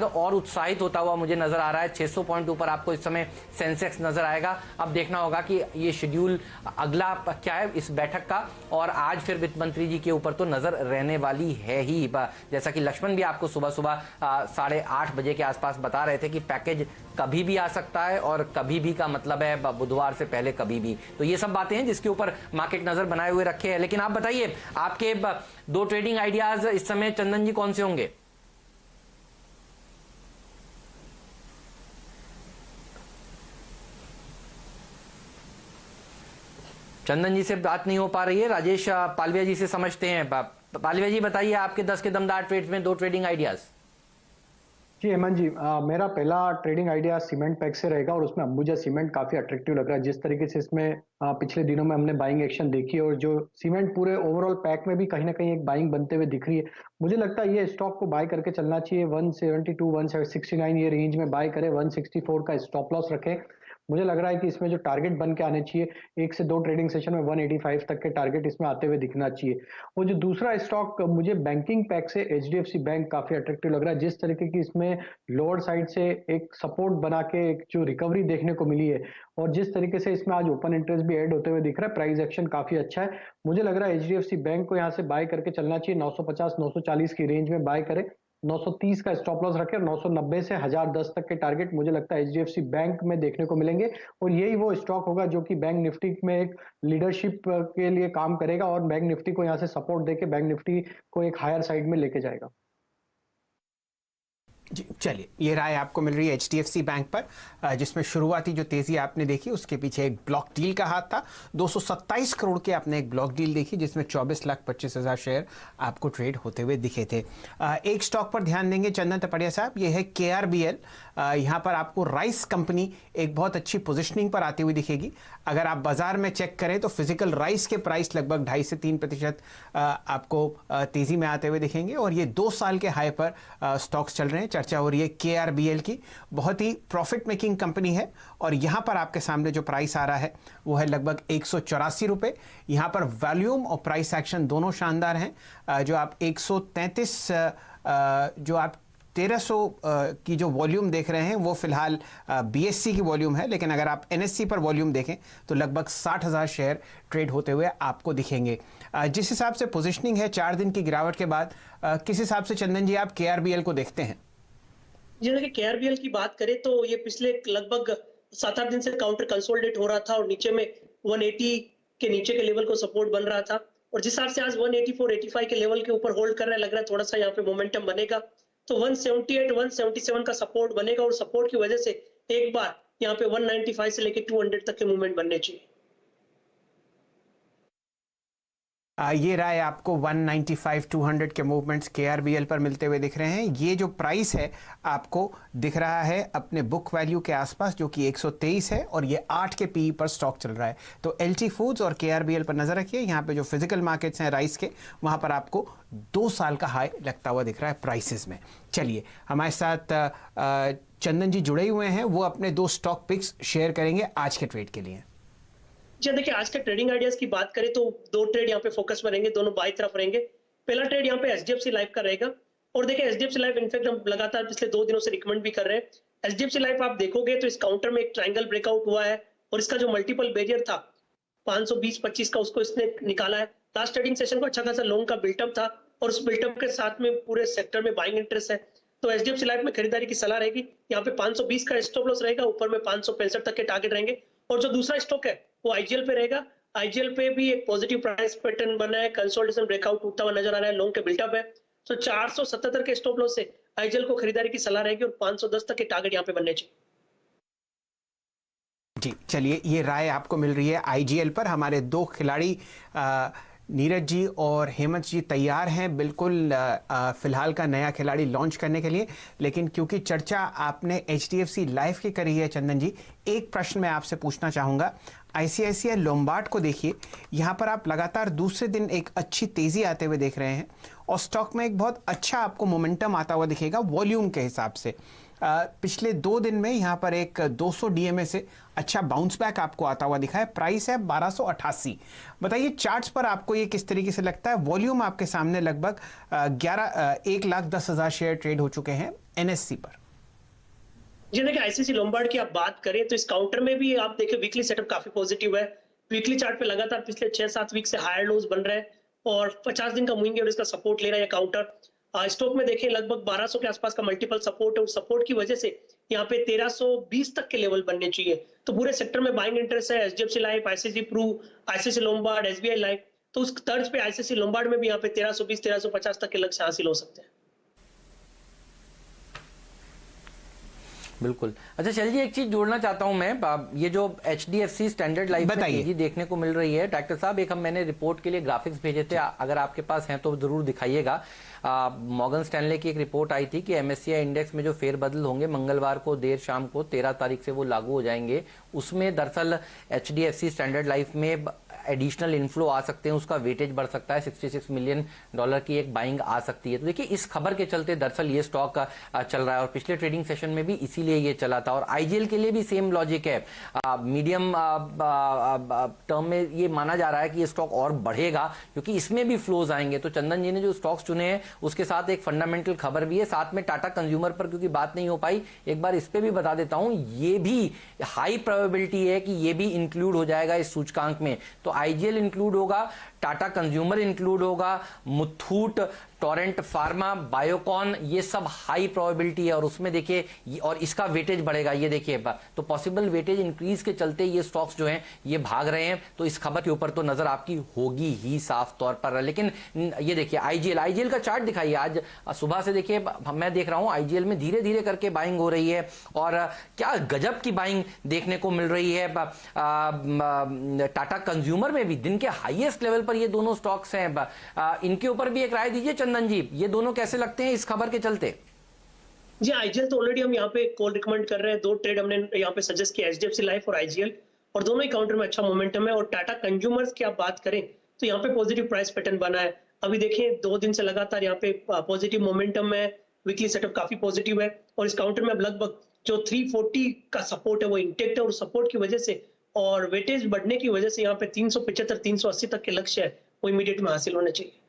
और उत्साहित होता हुआ मुझे नजर आ रहा है। 600 पॉइंट ऊपर आपको इस समय सेंसेक्स नजर आएगा। अब देखना होगा कि ये शेड्यूल अगला क्या है इस बैठक का, और आज फिर वित्त मंत्री जी के ऊपर तो नजर रहने वाली है ही। जैसा कि लक्ष्मण भी आपको सुबह सुबह 8:30 बजे के आसपास बता रहे थे कि पैकेज कभी भी आ सकता है, और कभी भी का मतलब है बुधवार से पहले कभी भी। तो ये सब बातें हैं जिसके ऊपर मार्केट नजर बनाए हुए रखे है। लेकिन आप बताइए, आपके 2 ट्रेडिंग आइडियाज इस समय चंदन जी कौन से होंगे? चंदन जी से बात नहीं हो पा रही है, राजेश पालविया जी से समझते हैं। पालविया जी बताइए, आपके 10 के दमदार ट्रेड्स में 2 ट्रेडिंग आइडियाज। जी हेमंत जी, मेरा पहला ट्रेडिंग आइडिया सीमेंट पैक से रहेगा, और उसमें अंबुजा सीमेंट काफी अट्रैक्टिव लग रहा है। जिस तरीके से इसमें पिछले दिनों में हमने बाइंग एक्शन देखी है, और जो सीमेंट पूरे ओवरऑल पैक में भी कहीं ना कहीं एक बाइंग बनते हुए दिख रही है, मुझे लगता है ये स्टॉक को बाय करके चलना चाहिए। 172 169 ये रेंज में बाय करे, 164 का स्टॉप लॉस रखे। मुझे लग रहा है कि इसमें जो टारगेट बन के आने चाहिए 1 से 2 ट्रेडिंग सेशन में 185 तक के टारगेट इसमें आते हुए दिखना चाहिए। वो जो दूसरा स्टॉक मुझे बैंकिंग पैक से एचडीएफसी बैंक काफी अट्रैक्टिव लग रहा है। जिस तरीके की इसमें लोअर साइड से एक सपोर्ट बना के एक जो रिकवरी देखने को मिली है, और जिस तरीके से इसमें आज ओपन इंटरेस्ट भी ऐड होते हुए दिख रहा है, प्राइस एक्शन काफी अच्छा है। मुझे लग रहा है एचडीएफसी बैंक को यहाँ से बाय करके चलना चाहिए। 950 940 की रेंज में बाय करे, 930 का स्टॉप लॉस रखे, और 990 से 1010 तक के टारगेट मुझे लगता है एचडीएफसी बैंक में देखने को मिलेंगे। और यही वो स्टॉक होगा जो कि बैंक निफ्टी में एक लीडरशिप के लिए काम करेगा, और बैंक निफ्टी को यहाँ से सपोर्ट देके बैंक निफ्टी को एक हायर साइड में लेके जाएगा। जी चलिए, ये राय आपको मिल रही है एचडीएफसी बैंक पर, जिसमें शुरुआती जो तेजी आपने देखी उसके पीछे एक ब्लॉक डील का हाथ था। 227 करोड़ के आपने एक ब्लॉक डील देखी, जिसमें 24,25,000 शेयर आपको ट्रेड होते हुए दिखे थे। एक स्टॉक पर ध्यान देंगे चंदन तपड़िया साहब, ये है KRBL। यहाँ पर आपको राइस कंपनी एक बहुत अच्छी पोजिशनिंग पर आती हुई दिखेगी। अगर आप बाजार में चेक करें तो फिजिकल राइस के प्राइस लगभग 2.5 से 3% आपको तेजी में आते हुए दिखेंगे, और ये 2 साल के हाई पर स्टॉक्स चल रहे हैं। चर्चा हो रही है KRBL की, बहुत ही प्रॉफिट मेकिंग कंपनी है, और यहां पर आपके सामने जो प्राइस आ रहा है वो है लगभग 184 रुपए। यहां पर वॉल्यूम और प्राइस एक्शन दोनों शानदार हैं। जो आप 133 जो आप 1300 की जो वॉल्यूम देख रहे हैं वो फिलहाल BSE की वॉल्यूम है, लेकिन अगर आप NSE पर वॉल्यूम देखें तो लगभग 60,000 शेयर ट्रेड होते हुए आपको दिखेंगे। जिस हिसाब से पोजीशनिंग है 4 दिन की गिरावट के बाद, किस हिसाब से चंदन जी आप KRBL को देखते हैं? जी देखिए, KRBL की बात करें तो ये पिछले लगभग 7-8 दिन से काउंटर कंसोलिडेट हो रहा था, और नीचे में 180 के नीचे के लेवल को सपोर्ट बन रहा था, और जिस हिसाब से आज 184-85 के लेवल के ऊपर होल्ड कर रहा है, लग रहा है थोड़ा सा यहाँ पे मोमेंटम बनेगा। तो 178-177 का सपोर्ट बनेगा, और सपोर्ट की वजह से एक बार यहाँ पे 195 से लेके 200 तक के मूवमेंट बनने चाहिए। ये राय आपको 195-200 के मूवमेंट्स KRBL पर मिलते हुए दिख रहे हैं। ये जो प्राइस है आपको दिख रहा है अपने बुक वैल्यू के आसपास, जो कि 123 है, और ये 8 के PE पर स्टॉक चल रहा है। तो LT फूड्स और KRBL पर नजर रखिए। यहाँ पे जो फिजिकल मार्केट्स हैं राइस के, वहाँ पर आपको 2 साल का हाई लगता हुआ दिख रहा है प्राइसेस में। चलिए, हमारे साथ चंदन जी जुड़े हुए हैं, वो अपने 2 स्टॉक पिक्स शेयर करेंगे आज के ट्रेड के लिए। जी देखिए, आज के ट्रेडिंग आइडियाज की बात करें तो 2 ट्रेड यहाँ पे फोकस में रहेंगे, दोनों बाई तरफ रहेंगे। पहला ट्रेड यहाँ पे HDFC लाइफ का रहेगा, और देखिए HDFC लाइफ इनफैक्ट हम लगातार पिछले 2 दिनों से रिकमेंड भी कर रहे हैं। HDFC लाइफ आप देखोगे तो इस काउंटर में एक ट्रायंगल ब्रेकआउट हुआ है, और इसका जो मल्टीपल बैरियर था 520-25 का, उसको इसने निकाला है। लास्ट ट्रेडिंग सेशन को अच्छा खासा लॉन्ग का बिल्टअप था, और उस बिल्टअप के साथ में पूरे सेक्टर में बाइंग इंटरेस्ट है। तो HDFC लाइफ में खरीदारी की सलाह रहेगी। यहाँ पे 520 का स्टॉप लॉस रहेगा, ऊपर में 565 तक के टारगेट रहेंगे। और जो दूसरा स्टॉक है वो IGL पे रहेगा। IGL पे भी एक पॉजिटिव प्राइस पैटर्न बना है, कंसोलिडेशन ब्रेकआउट टूटता हुआ नजर आ रहा है, लॉन्ग के बिल्टअप है। तो 477 के स्टॉप लॉस से IGL को खरीदारी की सलाह रहेगी, और 510 तक के टारगेट यहाँ पे बनने चाहिए। जी चलिए, ये राय आपको मिल रही है IGL पर। हमारे 2 खिलाड़ी नीरज जी और हेमंत जी तैयार हैं बिल्कुल फिलहाल का नया खिलाड़ी लॉन्च करने के लिए। लेकिन क्योंकि चर्चा आपने HDFC लाइफ की करी है चंदन जी, एक प्रश्न मैं आपसे पूछना चाहूँगा। ICICI लोम्बार्ड को देखिए, यहाँ पर आप लगातार दूसरे दिन एक अच्छी तेज़ी आते हुए देख रहे हैं, और स्टॉक में एक बहुत अच्छा आपको मोमेंटम आता हुआ दिखेगा वॉल्यूम के हिसाब से। पिछले 2 दिन में यहाँ पर एक 200 DMA से अच्छा बाउंस बैक आपको आता हुआ दिखा है। प्राइस है 1288। बताइए चार्ट्स पर आपको ये किस तरीके से लगता है? वॉल्यूम आपके सामने लगभग 1,10,000 शेयर ट्रेड हो चुके हैं। NSE पर? जी देखिए, आईसीसी लोम्बार्ड की आप बात करें तो इस काउंटर में भी आप देखिए वीकली सेटअप काफी पॉजिटिव है। वीकली चार्ट पे लगातार पिछले 6-7 वीक से हायर लोज बन रहे हैं और 50 दिन का मूविंग एवरेज का सपोर्ट ले रहा है काउंटर। स्टॉक में देखें लगभग 1200 के आसपास का मल्टीपल सपोर्ट है और सपोर्ट की वजह से यहाँ पे 1320 तक के लेवल बनने चाहिए। तो पूरे सेक्टर में बाइंग इंटरेस्ट है, HDFC life, ICICI pru, ICICI Lombard, SBI life. तो उस तर्ज पे आईसीसी लोम्बार्ड में भी यहाँ पे 1320-1350 तक के लक्ष्य हासिल हो सकते हैं। बिल्कुल। अच्छा शैल जी, एक चीज जोड़ना चाहता हूं मैं, ये जो एचडीएफसी स्टैंडर्ड लाइफ में तेजी देखने को मिल रही है, डॉक्टर साहब एक मैंने रिपोर्ट के लिए ग्राफिक्स भेजे थे, अगर आपके पास हैं तो जरूर दिखाइएगा। मॉर्गन स्टैनले की एक रिपोर्ट आई थी कि एमएससीआई इंडेक्स में जो फेरबदल होंगे मंगलवार को देर शाम को 13 तारीख से वो लागू हो जाएंगे। उसमें दरअसल एचडीएफसी स्टैंडर्ड लाइफ में एडिशनल इनफ्लो आ सकते हैं, उसका वेटेज बढ़ सकता है, $66 मिलियन की एक बाइंग आ सकती है। तो देखिए इस खबर के चलते दरअसल ये स्टॉक चल रहा है और पिछले ट्रेडिंग सेशन में भी इसीलिए ये चला था। और आईजीएल के लिए भी सेम लॉजिक है, मीडियम टर्म में ये माना जा रहा है कि ये स्टॉक और बढ़ेगा क्योंकि इसमें भी फ्लोज आएंगे। तो चंदन जी ने जो स्टॉक्स चुने हैं उसके साथ एक फंडामेंटल खबर भी है, साथ में टाटा कंज्यूमर पर क्योंकि बात नहीं हो पाई, एक बार इस पे भी बता देता हूं, ये भी हाई प्रोबेबिलिटी है कि ये भी इंक्लूड हो जाएगा इस सूचकांक में। तो आईजीएल इंक्लूड होगा, टाटा कंज्यूमर इंक्लूड होगा, मुथूट, टोरेंट फार्मा, बायोकॉन, ये सब हाई प्रोबेबिलिटी है और उसमें देखिए और इसका वेटेज बढ़ेगा, ये देखिए। तो पॉसिबल वेटेज इंक्रीज के चलते ये स्टॉक्स जो हैं ये भाग रहे हैं। तो इस खबर के ऊपर तो नजर आपकी होगी ही साफ तौर पर। लेकिन ये देखिए आईजीएल का चार्ट दिखाइए, आज सुबह से देखिए मैं देख रहा हूं आईजीएल में धीरे धीरे करके बाइंग हो रही है और क्या गजब की बाइंग देखने को मिल रही है। टाटा कंज्यूमर में भी दिन के हाईएस्ट लेवल पर ये दोनों स्टॉक्स हैं, इनके ऊपर भी एक राय दीजिए चंदन जी, ये दोनों कैसे लगते हैं इस खबर के चलते? जी आईजीएल तो ऑलरेडी हम यहाँ पे कॉल रिकमेंड कर रहे हैं, 2 ट्रेड हमने यहाँ पे सजेस्ट किया, एचडीएफसी लाइफ और आईजीएल, और दोनों ही काउंटर में अच्छा मोमेंटम है। और टाटा कंज्यूमर्स की आप बात करें तो यहाँ पे पॉजिटिव प्राइस पैटर्न बना है। अभी देखें 2 दिन से लगातार यहाँ पे पॉजिटिव मोमेंटम है, वीकली सेटअप काफी पॉजिटिव है और इस काउंटर में अब लगभग जो 340 का सपोर्ट है वो इंटेक्ट है और सपोर्ट की वजह से और वेटेज बढ़ने की वजह से यहाँ पे 375-380 तक के लक्ष्य है वो इमीडिएट में हासिल होने चाहिए।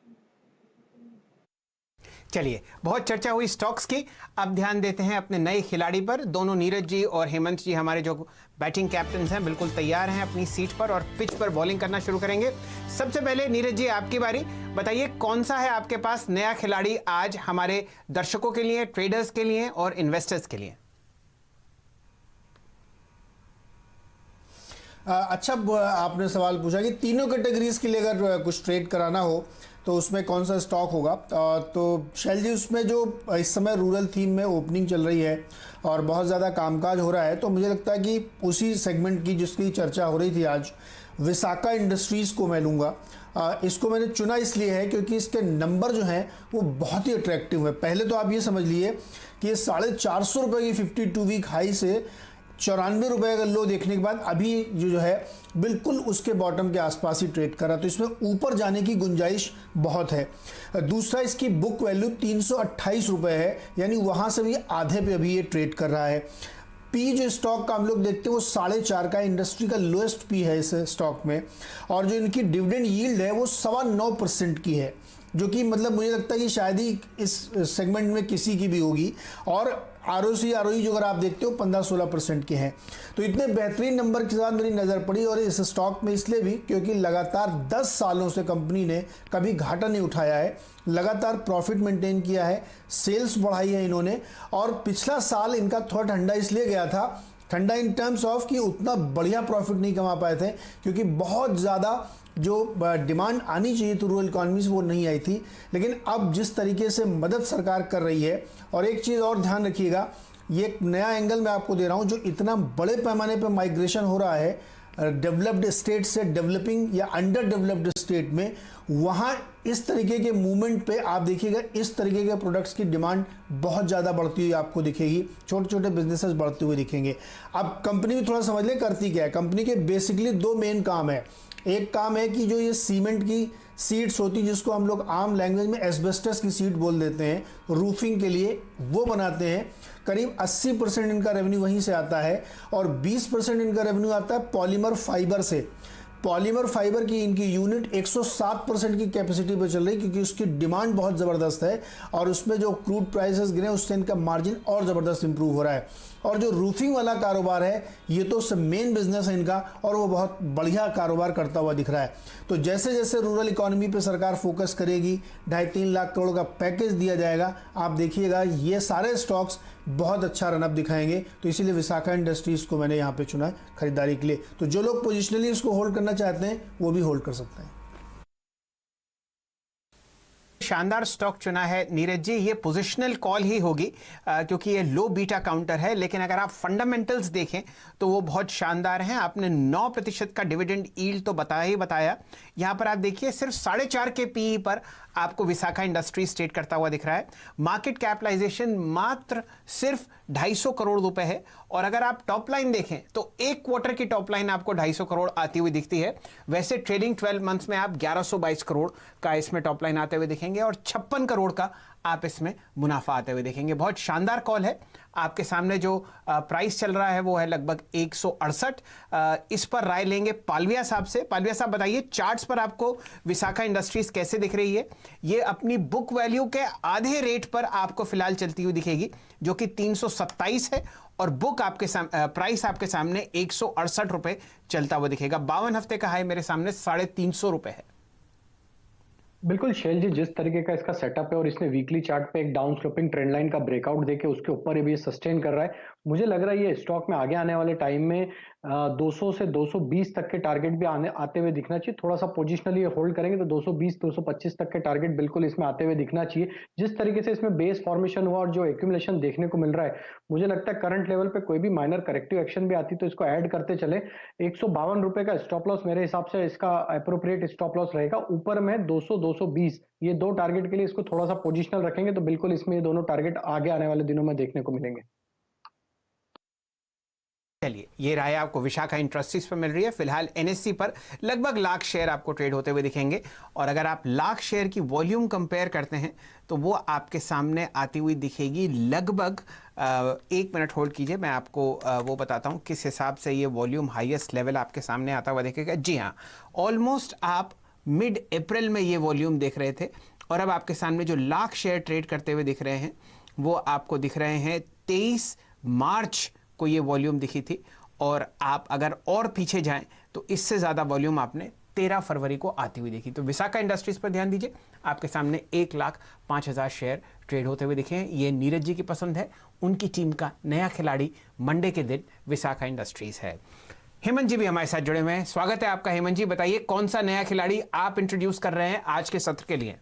चलिए, बहुत चर्चा हुई स्टॉक्स की, अब ध्यान देते हैं अपने नए खिलाड़ी पर। दोनों नीरज जी और हेमंत जी हमारे जो बैटिंग कैप्टन हैं बिल्कुल तैयार हैं अपनी सीट पर और पिच पर बॉलिंग करना शुरू करेंगे। सबसे पहले नीरज जी आपकी बारी, बताइए कौन सा है आपके पास नया खिलाड़ी आज हमारे दर्शकों के लिए, ट्रेडर्स के लिए और इन्वेस्टर्स के लिए? अच्छा, आपने सवाल पूछा कि तीनों कैटेगरीज के लिए अगर कुछ ट्रेड कराना हो तो उसमें कौन सा स्टॉक होगा। तो शैल जी, उसमें जो इस समय रूरल थीम में ओपनिंग चल रही है और बहुत ज़्यादा कामकाज हो रहा है, तो मुझे लगता है कि उसी सेगमेंट की जिसकी चर्चा हो रही थी आज, विसाका इंडस्ट्रीज़ को मैं लूँगा। इसको मैंने चुना इसलिए है क्योंकि इसके नंबर जो हैं वो बहुत ही अट्रैक्टिव है। पहले तो आप ये समझ लिए कि 450 रुपये की 52 वीक हाई से 94 रुपये का लो देखने के बाद अभी जो है बिल्कुल उसके बॉटम के आसपास ही ट्रेड कर रहा है, तो इसमें ऊपर जाने की गुंजाइश बहुत है। दूसरा, इसकी बुक वैल्यू 328 रुपये है, यानी वहाँ से भी आधे पे अभी ये ट्रेड कर रहा है। पी जो स्टॉक का हम लोग देखते हैं वो 4.5 का इंडस्ट्री का लोएस्ट पी है इस स्टॉक में, और जो इनकी डिविडेंड यील्ड है वो 9.25% की है, जो कि मतलब मुझे लगता है कि शायद ही इस सेगमेंट में किसी की भी होगी। और आरओसी आरओई जो अगर आप देखते हो 15-16% के हैं। तो इतने बेहतरीन नंबर के साथ मेरी नज़र पड़ी और इस स्टॉक में इसलिए भी क्योंकि लगातार 10 सालों से कंपनी ने कभी घाटा नहीं उठाया है, लगातार प्रॉफिट मेंटेन किया है, सेल्स बढ़ाई है इन्होंने। और पिछला साल इनका थोड़ा ठंडा इसलिए गया था, ठंडा इन टर्म्स ऑफ कि उतना बढ़िया प्रॉफिट नहीं कमा पाए थे क्योंकि बहुत ज़्यादा जो डिमांड आनी चाहिए थी रूरल इकॉनमी से वो नहीं आई थी। लेकिन अब जिस तरीके से मदद सरकार कर रही है, और एक चीज़ और ध्यान रखिएगा, ये एक नया एंगल मैं आपको दे रहा हूँ, जो इतना बड़े पैमाने पर माइग्रेशन हो रहा है डेवलप्ड स्टेट से डेवलपिंग या अंडर डेवलप्ड स्टेट में, वहाँ इस तरीके के मूवमेंट पे आप देखिएगा इस तरीके के प्रोडक्ट्स की डिमांड बहुत ज़्यादा बढ़ती हुई आपको दिखेगी, छोटे छोटे बिजनेसेस बढ़ते हुए दिखेंगे। अब कंपनी भी थोड़ा समझ ले करती क्या है। कंपनी के बेसिकली 2 मेन काम है। एक काम है कि जो ये सीमेंट की सीट्स होती जिसको हम लोग आम लैंग्वेज में एस्बेस्टस की सीट बोल देते हैं, रूफिंग के लिए वो बनाते हैं। करीब 80% इनका रेवेन्यू वहीं से आता है और 20% इनका रेवेन्यू आता है पॉलीमर फाइबर से। पॉलीमर फाइबर की इनकी यूनिट 107% की कैपेसिटी पे चल रही, क्योंकि उसकी डिमांड बहुत ज़बरदस्त है और उसमें जो क्रूड प्राइसेस गिरे उससे इनका मार्जिन और ज़बरदस्त इंप्रूव हो रहा है। और जो रूफिंग वाला कारोबार है ये तो मेन बिजनेस है इनका और वो बहुत बढ़िया कारोबार करता हुआ दिख रहा है। तो जैसे जैसे रूरल इकोनॉमी पे सरकार फोकस करेगी, 2.5-3 लाख करोड़ का पैकेज दिया जाएगा, आप देखिएगा ये सारे स्टॉक्स बहुत अच्छा रनअप दिखाएंगे। तो इसीलिए विशाखा इंडस्ट्रीज को मैंने यहाँ पे चुना है खरीदारी के लिए। तो जो लोग पोजिशनली इसको होल्ड करना चाहते हैं वो भी होल्ड कर सकते हैं। शानदार स्टॉक चुना है नीरज जी, ये पोजिशनल कॉल ही होगी क्योंकि ये लो बीटा काउंटर है, लेकिन अगर आप फंडामेंटल्स देखें तो वो बहुत शानदार हैं। आपने 9% का डिविडेंड यील्ड तो बताया। यहां पर आप देखिए सिर्फ 4.5 के पीई पर आपको विशाखा इंडस्ट्रीज ट्रेड करता हुआ दिख रहा है। मार्केट कैपिटलाइजेशन मात्र सिर्फ 250 करोड़ रुपए है और अगर आप टॉप लाइन देखें तो एक क्वार्टर की टॉप लाइन आपको 250 करोड़ आती हुई दिखती है। वैसे ट्रेडिंग 12 मंथ्स में आप 1122 करोड़ का इसमें टॉप लाइन आते हुए दिखेंगे और 56 करोड़ का आप इसमें मुनाफा आते हुए देखेंगे। बहुत शानदार कॉल है। आपके सामने जो प्राइस चल रहा है वो है लगभग 168। इस पर राय लेंगे पालविया साहब से। पालविया साहब बताइए चार्ट्स पर आपको विशाखा इंडस्ट्रीज कैसे दिख रही है? ये अपनी बुक वैल्यू के आधे रेट पर आपको फिलहाल चलती हुई दिखेगी जो कि 327 है और बुक आपके प्राइस आपके सामने 168 रुपए चलता हुआ दिखेगा। 52 हफ्ते का हाई मेरे सामने 350 रुपए है। बिल्कुल शैल जी, जिस तरीके का इसका सेटअप है और इसने वीकली चार्ट पे एक डाउन स्लोपिंग ट्रेंड लाइन का ब्रेकआउट देके उसके ऊपर भी सस्टेन कर रहा है, मुझे लग रहा है ये स्टॉक में आगे आने वाले टाइम में 200 से 220 तक के टारगेट भी आते हुए दिखना चाहिए। थोड़ा सा पोजिशनली होल्ड करेंगे तो 220-225 तक के टारगेट बिल्कुल इसमें आते हुए दिखना चाहिए। जिस तरीके से इसमें बेस फॉर्मेशन हुआ और जो एक्यूमुलेशन देखने को मिल रहा है, मुझे लगता है करंट लेवल पे कोई भी माइनर करेक्टिव एक्शन भी आती तो इसको ऐड करते चले। 152 रुपए का स्टॉप लॉस मेरे हिसाब से इसका अप्रोप्रिएट स्टॉप लॉस रहेगा। ऊपर में 200-220 ये दो टारगेट के लिए इसको थोड़ा सा पोजिशनल रखेंगे तो बिल्कुल इसमें ये दोनों टारगेट आगे आने वाले दिनों में देखने को मिलेंगे। चलिए, ये राय आपको विशाखा इंडस्ट्रीज पर मिल रही है। फिलहाल एनएससी पर लगभग लाख शेयर आपको ट्रेड होते हुए दिखेंगे और अगर आप लाख शेयर की वॉल्यूम कंपेयर करते हैं तो वो आपके सामने आती हुई दिखेगी लगभग 1 मिनट होल्ड कीजिए, मैं आपको वो बताता हूँ किस हिसाब से ये वॉल्यूम हाईएस्ट लेवल आपके सामने आता हुआ दिखेगा। जी हाँ, ऑलमोस्ट आप मिड अप्रैल में ये वॉल्यूम देख रहे थे और अब आपके सामने जो लाख शेयर ट्रेड करते हुए दिख रहे हैं वो आपको दिख रहे हैं 23 मार्च को ये वॉल्यूम दिखी थी और आप अगर और पीछे जाएं तो इससे ज़्यादा वॉल्यूम आपने 13 फरवरी को आती हुई देखी। तो विशाखा इंडस्ट्रीज पर ध्यान दीजिए, आपके सामने 1,05,000 शेयर ट्रेड होते हुए दिखे हैं। ये नीरज जी की पसंद है, उनकी टीम का नया खिलाड़ी मंडे के दिन विशाखा इंडस्ट्रीज है। हेमंत जी भी हमारे साथ जुड़े हुए हैं, स्वागत है आपका। हेमंत जी बताइए कौन सा नया खिलाड़ी आप इंट्रोड्यूस कर रहे हैं आज के सत्र के लिए?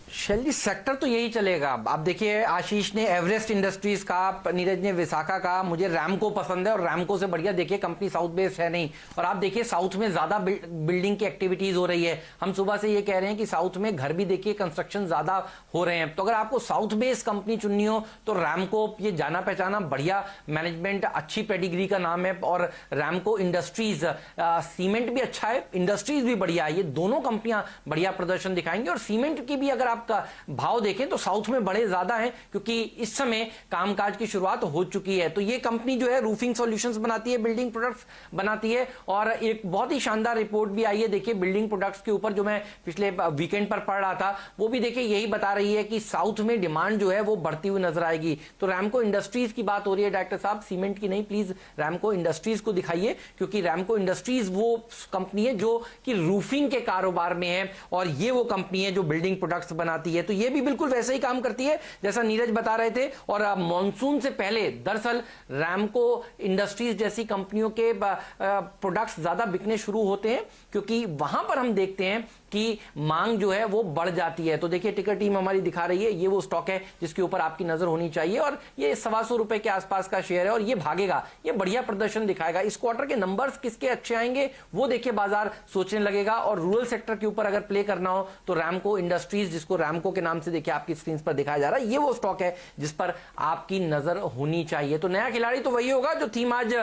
शैल जी सेक्टर तो यही चलेगा। आप देखिए आशीष ने एवरेस्ट इंडस्ट्रीज का, नीरज ने विशाखा का, मुझे रैमको पसंद है और रैमको से बढ़िया देखिए कंपनी साउथ बेस्ड है नहीं। और आप देखिए साउथ में ज्यादा बिल्डिंग की एक्टिविटीज हो रही है। हम सुबह से ये कह रहे हैं कि साउथ में घर भी देखिए कंस्ट्रक्शन ज्यादा हो रहे हैं। तो अगर आपको साउथ बेस्ड कंपनी चुननी हो तो रैमको, ये जाना पहचाना बढ़िया मैनेजमेंट, अच्छी पेडिग्री का नाम है। और रैमको इंडस्ट्रीज, सीमेंट भी अच्छा है, इंडस्ट्रीज भी बढ़िया है। ये दोनों कंपनियां बढ़िया प्रदर्शन दिखाएंगी और सीमेंट की भी अगर आप का भाव देखें तो साउथ में बड़े ज्यादा हैं क्योंकि इस समय कामकाज की शुरुआत हो चुकी है। तो ये कंपनी जो है रूफिंग सॉल्यूशंस बनाती है, बिल्डिंग प्रोडक्ट्स बनाती है और एक बहुत ही शानदार रिपोर्ट भी आई है। देखिए बिल्डिंग प्रोडक्ट्स के ऊपर जो मैं पिछले वीकेंड पर पढ़ रहा था वो भी देखिए यही बता रही है कि साउथ में डिमांड जो है वो बढ़ती हुई नजर आएगी। तो रैमको इंडस्ट्रीज की बात हो रही है डायरेक्टर साहब, सीमेंट की नहीं, प्लीज रैमको इंडस्ट्रीज को दिखाइए क्योंकि रैमको इंडस्ट्रीज वो कंपनी है जो कि रूफिंग के कारोबार में है और ये वो कंपनी है जो बिल्डिंग प्रोडक्ट्स बनाती है। तो ये भी बिल्कुल वैसे ही काम करती है जैसा नीरज बता रहे थे। और मॉनसून से पहले दरअसल रैमको इंडस्ट्रीज जैसी कंपनियों के प्रोडक्ट्स ज्यादा बिकने शुरू होते हैं क्योंकि वहां पर हम देखते हैं कि मांग जो है वो बढ़ जाती है। तो देखिए टिकर टीम हमारी दिखा रही है, ये वो स्टॉक है जिसके ऊपर आपकी नजर होनी चाहिए और ये 125 रुपए के आसपास का शेयर है और ये भागेगा, ये बढ़िया प्रदर्शन दिखाएगा। इस क्वार्टर के नंबर्स किसके अच्छे आएंगे वो देखिए बाजार सोचने लगेगा। और रूरल सेक्टर के ऊपर अगर प्ले करना हो तो रैमको इंडस्ट्रीज, जिसको रैमको के नाम से देखिए आपकी स्क्रीन पर दिखाया जा रहा है, ये वो स्टॉक है जिस पर आपकी नजर होनी चाहिए। तो नया खिलाड़ी तो वही होगा जो थीम आज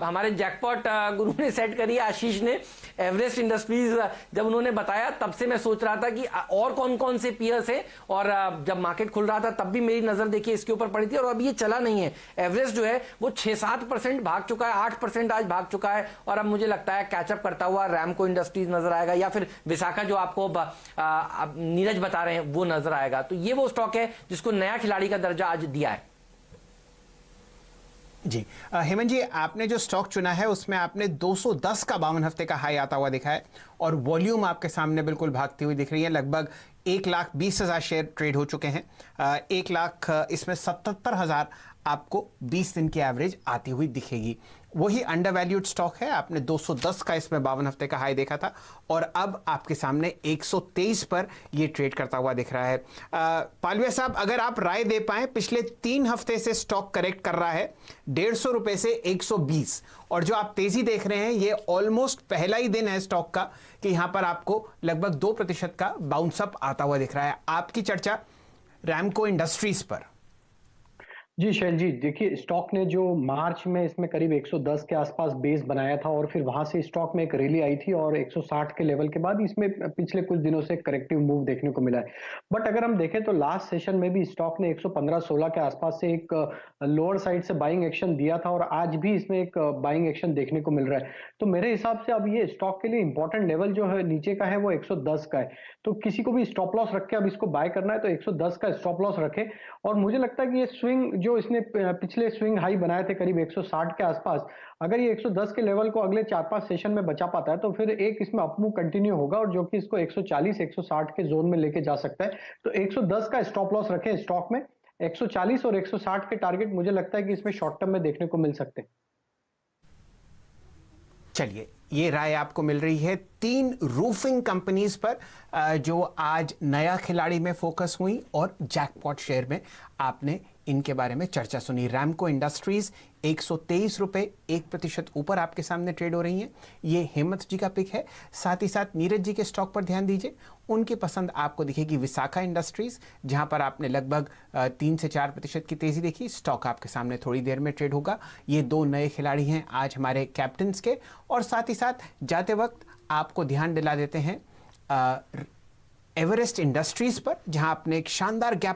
हमारे जैकपॉट गुरु ने सेट करी है, आशीष ने। एवरेस्ट इंडस्ट्रीज जब उन्होंने बताया तब से मैं सोच रहा था कि और कौन कौन से पीयर्स हैं, और जब मार्केट खुल रहा था तब भी मेरी नजर देखिए इसके ऊपर पड़ी थी, और अभी ये चला नहीं है। एवरेज जो है वो 6-7% भाग चुका है, 8% आज भाग चुका है, और अब मुझे लगता है कैचअप करता हुआ रैमको इंडस्ट्रीज नजर आएगा, या फिर विशाखा जो आपको नीरज बता रहे हैं वो नजर आएगा। तो ये वो स्टॉक है जिसको नया खिलाड़ी का दर्जा आज दिया है। जी हेमंत जी, आपने जो स्टॉक चुना है उसमें आपने 210 का 52 हफ्ते का हाई आता हुआ दिखा है, और वॉल्यूम आपके सामने बिल्कुल भागती हुई दिख रही है। लगभग 1,20,000 शेयर ट्रेड हो चुके हैं। 1 लाख इसमें 77,000 आपको 20 दिन की एवरेज आती हुई दिखेगी। वही अंडर वैल्यूड स्टॉक है। आपने 210 का इसमें 52 हफ्ते का हाई देखा था, और अब आपके सामने 123 पर ये ट्रेड करता हुआ दिख रहा है। पालवे साहब, अगर आप राय दे पाए, पिछले 3 हफ्ते से स्टॉक करेक्ट कर रहा है 150 रुपए से 120, और जो आप तेजी देख रहे हैं ये ऑलमोस्ट पहला ही दिन है स्टॉक का कि यहां पर आपको लगभग 2% का बाउंस अप आता हुआ दिख रहा है। आपकी चर्चा रैमको इंडस्ट्रीज पर। जी शैल जी, देखिए स्टॉक ने जो मार्च में इसमें करीब 110 के आसपास बेस बनाया था, और फिर वहां से स्टॉक में एक रैली आई थी, और 160 के लेवल के बाद इसमें पिछले कुछ दिनों से करेक्टिव मूव देखने को मिला है। बट अगर हम देखें तो लास्ट सेशन में भी स्टॉक ने 115-16 के आसपास से एक लोअर साइड से बाइंग एक्शन दिया था, और आज भी इसमें एक बाइंग एक्शन देखने को मिल रहा है। तो मेरे हिसाब से अब ये स्टॉक के लिए इंपॉर्टेंट लेवल जो है नीचे का है वो 110 का है। तो किसी को भी स्टॉप लॉस रख के अब इसको बाय करना है तो 110 का स्टॉप लॉस रखे। और मुझे लगता है कि ये स्विंग जो इसने पिछले स्विंग हाई बनाए थे करीब 160 के आसपास, अगर ये 110 के लेवल को अगले 4-5 सेशन में बचा पाता है तो फिर एक इसमें अपमूव कंटिन्यू होगा, और जो कि इसको 140-160 के जोन में लेके जा सकता है। तो 110 का स्टॉप लॉस रखें स्टॉक में। 140 और 160 के टारगेट मुझे लगता है कि इसमें शॉर्ट टर्म में देखने को मिल सकते हैं। चलिए, ये राय आपको मिल रही है 3 रूफिंग कंपनीज पर जो आज नया खिलाड़ी में फोकस हुई, और जैकपॉट शेयर में आपने इनके बारे में चर्चा सुनी। रैमको इंडस्ट्रीज 123 रुपए 1% ऊपर आपके सामने ट्रेड हो रही हैं। ये हेमंत जी का पिक है। साथ ही साथ नीरज जी के स्टॉक पर ध्यान दीजिए, उनकी पसंद आपको दिखेगी विशाखा इंडस्ट्रीज, जहां पर आपने लगभग 3 से 4% की तेजी देखी। स्टॉक आपके सामने थोड़ी देर में ट्रेड होगा। ये 2 नए खिलाड़ी हैं आज हमारे कैप्टन्स के। और साथ ही साथ जाते वक्त आपको ध्यान दिला देते हैं एवरेस्ट इंडस्ट्रीज पर, जहां आपने एक शानदार गैप